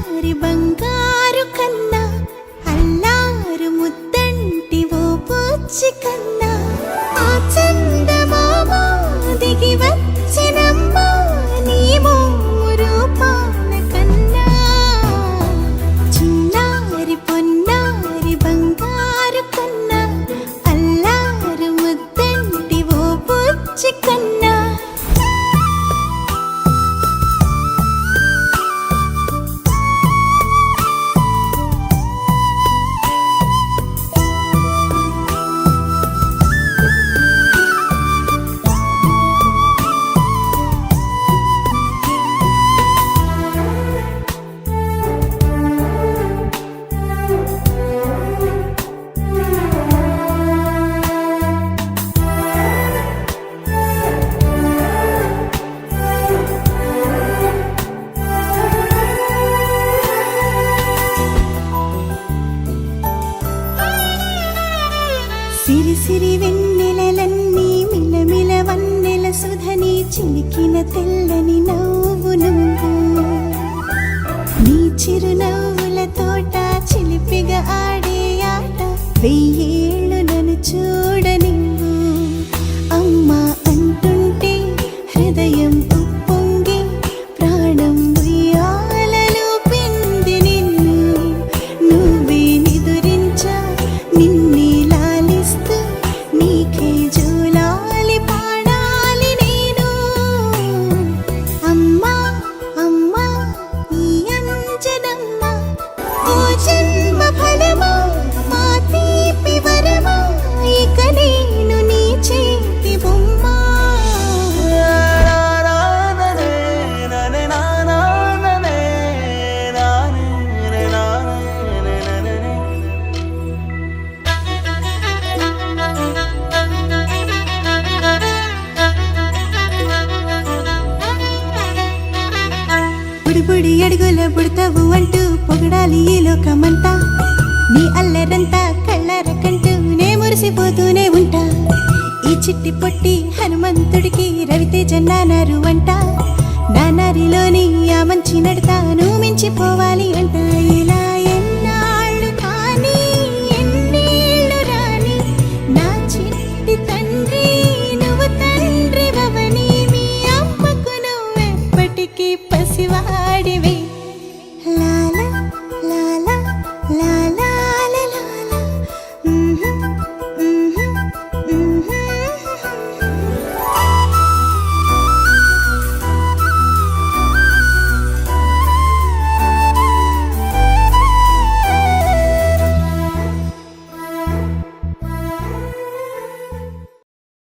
చిన్నారి బంగారు కన్నా అల్లారు ముద్దంటి ఓ పూచి కన్నా ఆ చందమామ దిగి వచ్చినమ్మా నీ మోము రూపాన కన్నా చిన్నారి పొన్నారి బంగారు కన్నా అల్లారు ముద్దంటి ఓ పూచి కన్నా సిరి సిరి వెన్నెలలన్నీ మిలమిల వన్నెల సుధని చిలికిన తెల్లని నవ్వు నువ్వు నీ చిరునవ్వుల తోట చిలిపిగా ఆడే ఆట వెయ్యేళ్ళు నన్ను చూడ నువ్వు అమ్మా అంటుంటే హృదయం ఉప్పొంగి ప్రాణం ఉయ్యాలలో పిండి నిన్ను నువ్వే నిదురించా నిన్నే నీకే జూలాలి పాడాలి నేను అమ్మా అమ్మా ఈ అంజనమ్మ ఓ జన్మ ఫలమా మా తీపి వరమా ఇక నేను నీ చేతి బొమ్మ బుడి బుడి అడుగుల బుడతావు అంటూ పొగడాలి ఈ లోకమంతా నీ అల్లరంతా కళ్ళరకంటూ నే మురిసిపోతూనే ఉంటా ఈ చిట్టి పొట్టి హనుమంతుడికి రవితేజ నానారు అంట నానారిలోని ఆ మంచి నడతా నువ్వు మించిపోవాలి